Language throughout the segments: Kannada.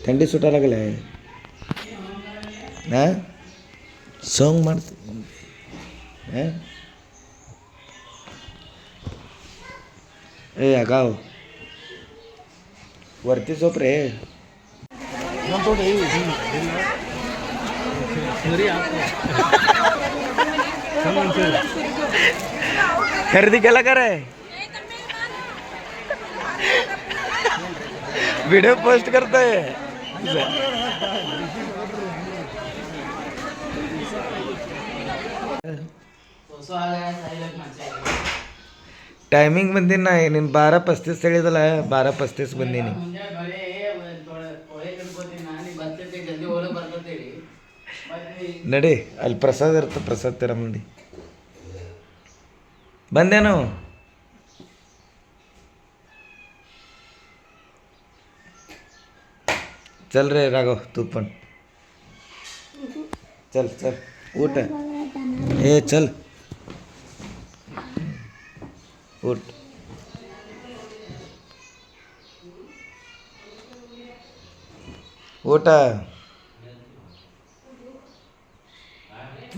ಥಂಡಿ ಸುಟ್ಟಾಗಲ್ಲ ಹಾಂ ಸಾಂಗ್ ಮಾಡ್ತೀನಿ ಹಾಂ ए अगाव वरती झोप रे खरेदी केला का रे व्हिडिओ पोस्ट करतोय टायमिंग ಬಂದಿನ ನೀನು 12:35 ಹೇಳಿದಲ್ಲ 12:35 ಬಂದೀನಿ ನಡಿ ಅಲ್ಲಿ ಪ್ರಸಾದ ಇರುತ್ತೆ ಪ್ರಸಾದ ತರ ಮಂದಿ ಬಂದೇನು ಚಲ್ ರೇ ರಾಘವ್ ತೂಪನ್ ಚಲ್ ಚಲ್ ಊಟ ಏ ಚಲ್ ऊट ऊट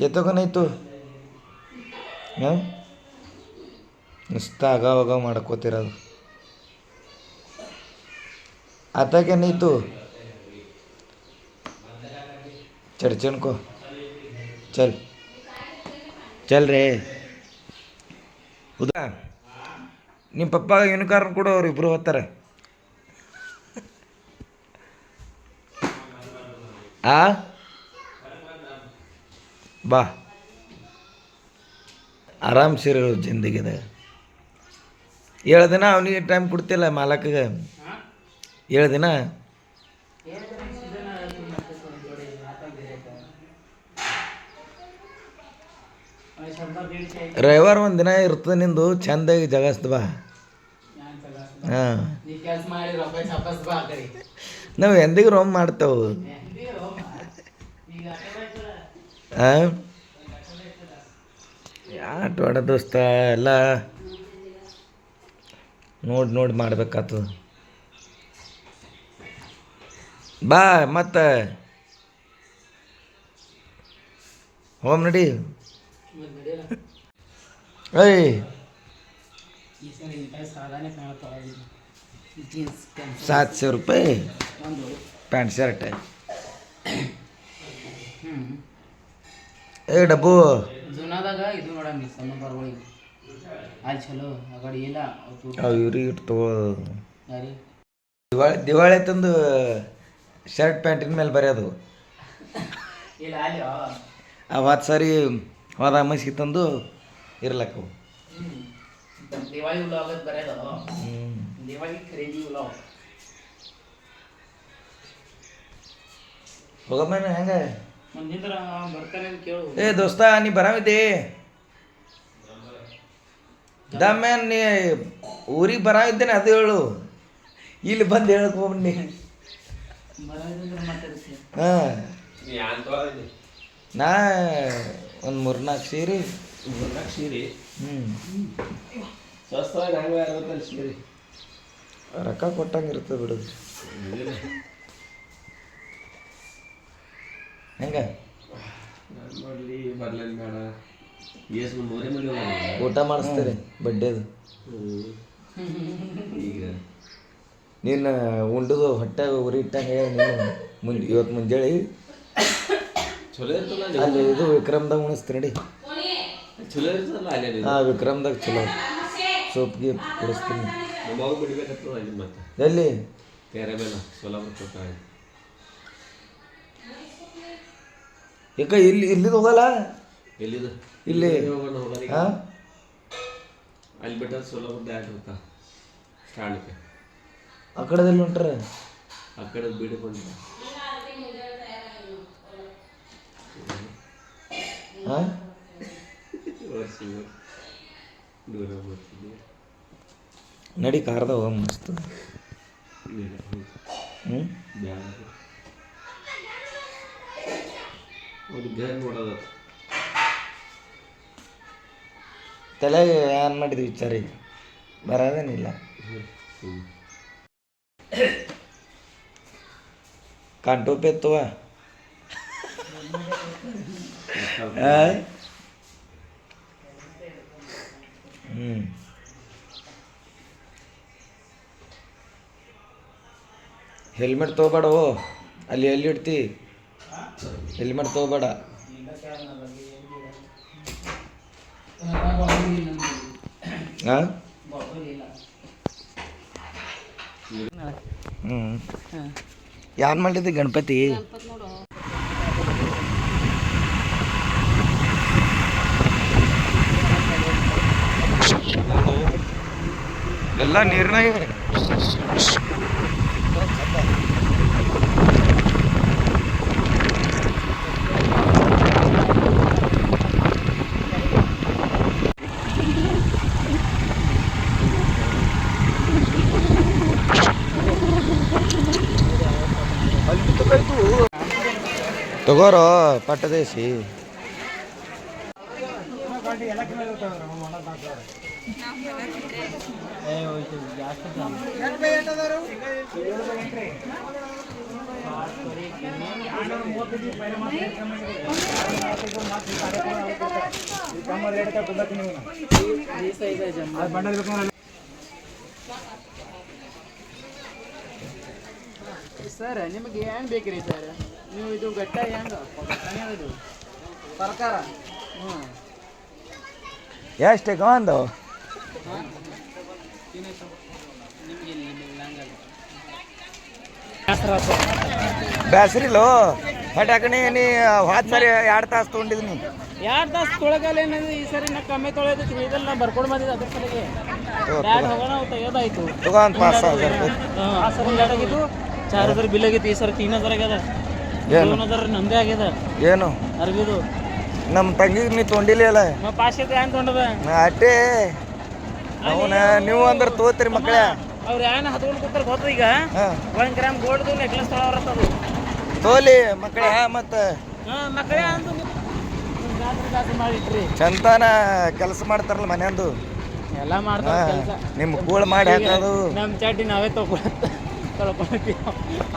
येतो का नाही तू हां नुसतं आगाव आगाव ಮಾಡ್ಕೋತಿರೋದು आता क्या नहीं तू चढ़चन को चल चल रे उदा ನಿಮ್ಮ ಪಪ್ಪ ಯೂನಿಕಾರ್ನ್ ಕೂಡ ಅವ್ರು ಇಬ್ಬರು ಹೋಗ್ತಾರೆ ಆ ಬಾ ಆರಾಮ್ ಸೇರಿರೋ ಜಿಂದಗಿದೆ 7 ದಿನ ಅವನಿಗೆ ಟೈಮ್ ಕೊಡ್ತಿಲ್ಲ ಮಾಲಕ್ಗೆ 7 ದಿನ ರವಿವಾರ ಒಂದು ದಿನ ಇರ್ತದೆ ನಿಂದು ಚಂದಾಗಿ ಜಗಸ್ದು ಬಾ ಹಾಂ ನಾವು ಎಂದಿಗೂ ರೋಮ್ ಮಾಡ್ತೇವೆ ಹಾಂ ಆಟವಾಡ ದೋಸ್ತ ಎಲ್ಲ ನೋಡಿ ಮಾಡ್ಬೇಕಾಗ್ತದೆ ಬಾ ಮತ್ತೆ ಹೋಮ್ ನಡಿ ಏಯ್ 700 रुपये ಪ್ಯಾಂಟ್ ಶರ್ಟ್ ಏ ಡಬ್ಬು ಜುನಾದಾಗ ಇದು ನೋಡಂಗಿ ಸಣ್ಣ ಬರ್ಗೋಳಿ ಅಲ್ಲಿ ಚಲೋ ಆ ಕಡೆ ಇಲ್ಲ ಇವ್ರಿಗೆ ಇಟ್ಟು ತಗೋ ದಿವಾಳಿ ತಂದು ಶರ್ಟ್ ಪ್ಯಾಂಟಿನ ಮೇಲೆ ಬರೆಯೋದು ಇಲ್ಲ ಅಲ್ಲಿ ಅವತ್ತು ಸರಿ ಹೋದ ಮಸಿಗೆ ತಂದು ಇರ್ಲಕ್ಕವು दिवाळी उलावत बऱ्याच दिवाळी खरेदी उलाव ಹೋಗಮ್ಮನ ಹೆಂಗೆ ಮಂದಿಂದ್ರ ಬರ್ತಾನೆ ಕೇಳು ಏ ದೋಸ್ತ ನೀ ಬರಾಮಿದ್ದೆ ದಮ್ಮೇನ್ ನೀ ಊರಿಗೆ ಬರಾಮಿದ್ದೇನೆ ಅದು ಹೇಳು ಇಲ್ಲಿ ಬಂದು ಹೇಳ್ಕೊಂಬನ್ನಿ ಹಾಂ ನಾ ಒಂದು 3-4 ಸೀರೆ ರೊಕ್ಕ ಕೊಟ್ಟಂಗೆ ಇರ್ತದೆ ಬಿಡೋದು ಹೆಂಗೆ ಊಟ ಮಾಡಿಸ್ತೀರಿ ಬಡ್ಡೆದು ನೀನು ಉಂಡದು ಹೊಟ್ಟೆಗೆ ಉರಿ ಇಟ್ಟಂಗೆ ನೀನು ಇವತ್ತು ಮುಂಜಾನೆ ಅಲ್ಲಿ ಇದು ವಿಕ್ರಮ್ದಾಗ ಉಣಿಸ್ತೀರಿ ನಡಿ ಚಲೋ ಇರ್ತದಲ್ಲ ಅಲ್ಲಿ ಹಾಂ ವಿಕ್ರಮ್ದಾಗ ಚಲೋ ಸೋಪ್ಗೆ ಕೊಡಿಸ್ತೀನಿ ನಮ್ಮವಾಗ ಬಿಡ್ಬೇಕಾಗ್ತದ ಅಲ್ಲಿ ಮತ್ತೆ ಎಲ್ಲಿ ಪ್ಯಾರಾಬೇನ ಸೋಲಾಪುರ ಕೊಟ್ಟ ಯಾಕ ಇಲ್ಲಿದು ಹೋಗಲ್ಲ ಎಲ್ಲಿದು ಇಲ್ಲಿ ಹಾಂ ಅಲ್ಲಿ ಬಿಟ್ಟ ಸೋಲಾಪುರ ಡ್ಯಾಟ್ ಹೋಗ್ತಾ ಸ್ಟ್ಯಾಂಡ್ಗೆ ಆ ಕಡೆದಲ್ಲಿ ಹೊಂಟ್ರ ಆ ಕಡೆ ಬಿಡ್ಕೊಂಡು ಹಾಂ ದೂರ ಬರ್ತೀನಿ ನಡಿ ಕಾರ್ದ ಹೋಗ ಮಸ್ತ್ ಹ್ಞೂ ಒಂದು ಗನ್ ನೋಡೋದು ತಲೆಗೆ ಏನು ಮಾಡಿದ್ವಿ ವಿಚಾರ ಈಗ ಬರೋದೇನಿಲ್ಲ कांटो पे तो ಹೆಲ್ಮೆಟ್ ತೊಗೋಬೇಡ ಅಲ್ಲಿ ಎಲ್ಲಿ ಇಡ್ತಿ ಹೆಲ್ಮೆಟ್ ತೊಗೋಬೇಡ ಹಾಂ ಯಾರು ಮಾಡಿದ್ದೆ ಗಣಪತಿ ಎಲ್ಲ ನೀರ್ನಾಗ ತಗೋರೋ ಪಟ್ಟದೇಸಿ ಸರ್ ನಿಮಗೆ ಏನು ಬೇಕ್ರಿ ಸರ್ ನೀವು ಇದು ಗಟ್ಟ ಹೆಂಗೆ ಇದು ಸರ್ಕಾರ ಹ್ಞೂ ಎಷ್ಟು ಗೊಂದು ಬ್ಯಾಸ್ರಿಲೋ ಹಟಾಕಣಿ ನೀ ಹೋದ ಸರಿ 2 ತಾಸು ತೊಗೊಂಡಿದ್ನಿ 2 ತಾಸು ತೊಳಗಲ್ಲ ಏನದು ಈ ಸರಿ ನಾ ಕಮ್ಮಿ ತೊಳೆದು ತಿಳಿದಲ್ಲ ನಾ ಬರ್ಕೊಂಡು ಬಂದಿದ್ದೆ ಅದ್ರ ಸಲಿಗೆ ಬ್ಯಾಡ್ ಹೋಗೋಣ ತೆಗೆದಾಯ್ತು ತಗೋ ಒಂದು 5,000 ರೂಪಾಯಿ ಆ ಸರಿ ಬ್ಯಾಡ್ ಆಗಿತ್ತು 4,000 ಬಿಲ್ ಆಗಿತ್ತು ಈ ಸರಿ 3,000 ಆಗ್ಯದ 2,000 ನಮ್ದೇ ಆಗ್ಯದ ಏನು ಅರ್ಬಿದು ನಮ್ಮ ತಂಗಿಗೆ ನೀ ತೊಗೊಂಡಿಲ್ಲ ಅಲ್ಲ ನಾವು ಪಾಶೆ ಏನು ತೊಗೊಂಡದ ಅಟ್ಟೆ ಅವನ ನೀವು ಅಂದ್ರೆ ತೋತ್ರಿ ಮಕ್ಕಳೇ ಅವ್ರು ಏನು ಹತ್ಕೊಂಡು ಕೂತಾರೆ ಗೊತ್ತ ಈಗ ಹಾಂ 1 ಗ್ರಾಮ್ ಗೋಲ್ಡ್ದು ನೆಕ್ಲೆಸ್ ತೊಗೊಳವ್ರತ್ತದು ತೋಲಿ ಮಕ್ಕಳೇ ಮತ್ತೆ ಹಾಂ ಮಕ್ಕಳೇ ಅಂದು ಜಾತ್ರೆ ಮಾಡಿಟ್ರಿ ಚಂತಾನ ಕೆಲಸ ಮಾಡ್ತಾರಲ್ಲ ಮನೆಯಂದು ಎಲ್ಲ ಮಾಡ್ತಾರೆ ಕೆಲಸ ನಿಮ್ಮ ಕೂಳು ಮಾಡಿ ಹಾಕೋದು ನಮ್ಮ ಚಡ್ಡಿ ನಾವೇ ತೊಗೊಳ್ತೀವಿ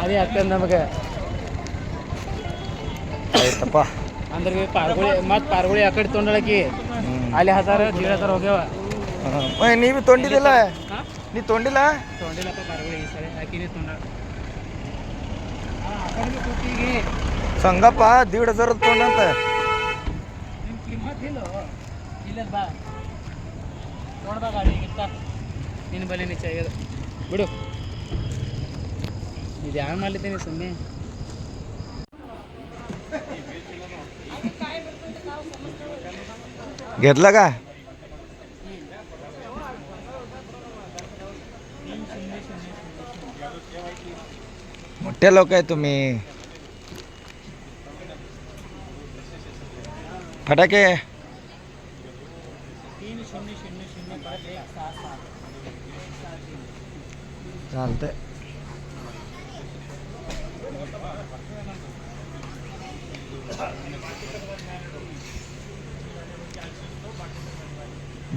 ಅದೇ ಆಗ್ತದೆ ನಮಗೆ ಆಯ್ತಪ್ಪ ಅಂದ್ರೆ ಪಾರ್ಗುಳಿ ಆ ಕಡೆ ತೊಗೊಂಡಳಕಿ ಅಲ್ಲಿ 1,000 ಹೋಗ್ಯಾವ ನೀವು ತೊಗೊಂಡಿದ್ದಿಲ್ಲ ನೀ ತೊಗೊಂಡಿಲ್ಲ ತೊಗೊಂಡಿಲ್ಲಪ್ಪ ಪಾರ್ಗುಳಿ ಈ ಸರಿ ಹಾಕಿನಿ ತೊಗೊಂಡ ಸಂಗಪ್ಪ 1,500 ತೊಗೊಂಡಂತ ನಿಮ್ಮ ಕಿಮ್ಮತ್ತಿಲ್ಲ ಇಲ್ಲ ಬಾ ನೋಡ್ಬಾ ಗಾಡಿ ಇತ್ತ ನಿನ್ನ ಬಲಿ ನಿಚ್ಚ ಆಗ್ಯದ ಬಿಡು ಇದು ಯಾರು ಮಾಡ್ಲಿದ್ದೀನಿ ಸುಮ್ಮನೆ घेतला का मोठे लोक आहे तुम्ही फटाके चालतंय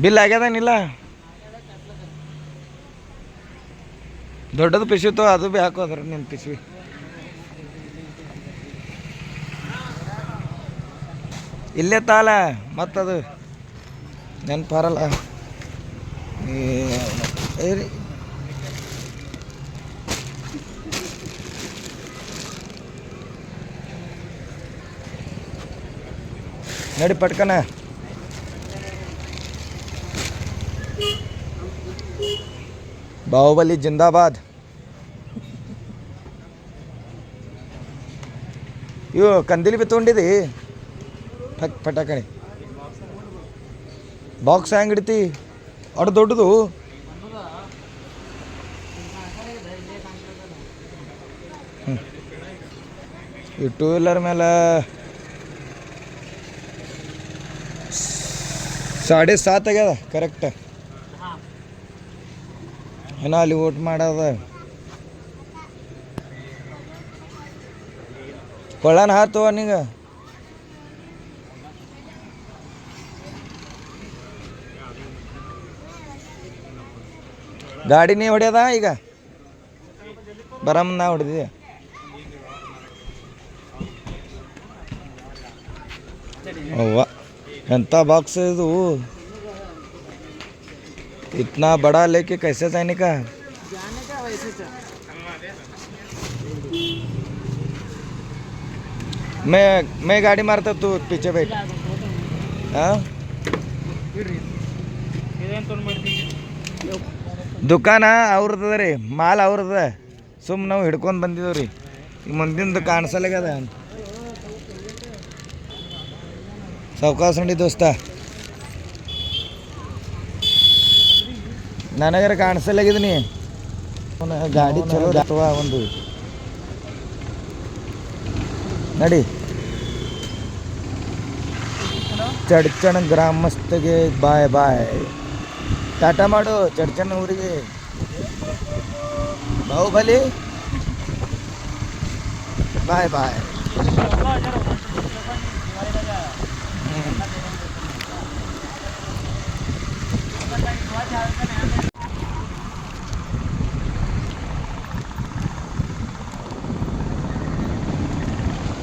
ಬಿಲ್ ಆಗ್ಯದೇನಿಲ್ಲ ದೊಡ್ಡದು ಪಿಸ್ವಿ ತೋ ಅದು ಭೀ ಹಾಕೋದ್ರ ನಿನ್ನ ಪಿಸ್ವಿ ಇಲ್ಲೇ ತಾಲ ಮತ್ತದು ನೆನಪಾರಲ್ಲ ನಡಿ ಪಟ್ಕನ ಬಾಹುಬಲಿ ಜಿಂದಾಬಾದ್ ಇವು ಕಂದಿಲಿ ಬಿ ತೊಗೊಂಡಿದಿ ಪಟಾಕಣಿ ಬಾಕ್ಸ್ ಹೆಂಗೆ ಹಿಡಿತಿ ಅಡು ದೊಡ್ಡದು ಈ 2 ವೀಲರ್ ಮೇಲೆ 7.5 ಆಗ್ಯದ ಕರೆಕ್ಟ್ ಏನೋ ಅಲ್ಲಿ ಓಟ್ ಮಾಡೋದ ಕೊಳ್ಳನ ಹಾತು ನೀಗ ಗಾಡಿ ನೀ ಹೊಡ್ಯದ ಈಗ ಬರಮ್ ನಾ ಹೊಡೆದಿದ್ದೆ ಅವ್ವ ಎಂಥ ಬಾಕ್ಸ್ ಇದು इतना बड़ा लेके कैसे जाने का जाने का वैसे चा मैं गाड़ी मारता तू पीछे बैठ हाँ ದುಕಾನ ಅವ್ರದ್ದು ರೀ ಮಾಲ್ ಅವ್ರದ ಸುಮ್ ನಾವು ಹಿಡ್ಕೊಂಡು ಬಂದಿದ್ದೇವೆ ರೀ ಈಗ ಮುಂದಿಂದು ಕಾಣಿಸಲ್ಲಾಗ್ಯದ ಸಾವ್ಕಾಸ ನಡಿ ದೋಸ್ತ ನನಗರ ಕಾಣಿಸಲ್ಲಾಗಿದ್ದೀನಿ ಗಾಡಿ ಚಲೋ ಅಥವಾ ಒಂದು ನಡಿ ಚಡ್ಚಣ ಗ್ರಾಮಸ್ಥಗೆ ಬಾಯ್ ಬಾಯ್ ಟಾಟಾ ಮಾಡು ಚಡ್ಚಣ ಊರಿಗೆ ಬಾಹುಬಲಿ ಬಾಯ್ ಬಾಯ್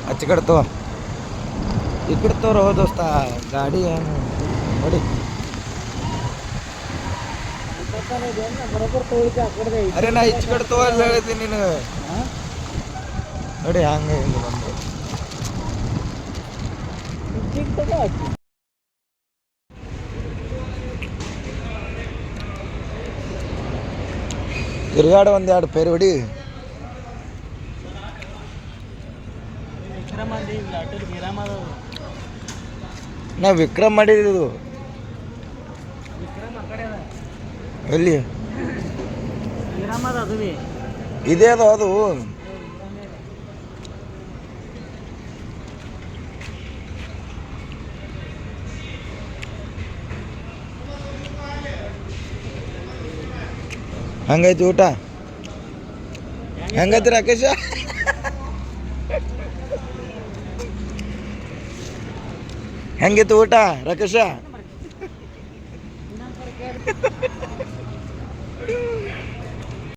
ಹಚ್ಚಿಕಡ್ತೋ ಈ ಕಡೆ ತೋರೋ ದೋಸ್ತ ಗಾಡಿ ಏನು ನೋಡಿ ಅರೆ ನಾ ಈಚೆ ಕಡೆ ತೋ ಅಂತ ಹೇಳಿದ್ದೀನಿ ನೀನು ನೋಡಿ ಹಂಗೆ ಹಿಂಗೆ ಬಂದು ತಿರುಗಾಡ ಒಂದೆರಡು ಪೇರು ಹೊಡಿ ನಾ ವಿಕ್ರಮ್ ಮಾಡಿದ್ದು ಎಲ್ಲಿ ಇದೇ ಅದು ಅದು ಹಂಗೈತಿ ಊಟ ಹೆಂಗೈತಿ ರಾಕೇಶ ಹೆಂಗಿತ್ತು ಊಟ ರಾಕೇಶ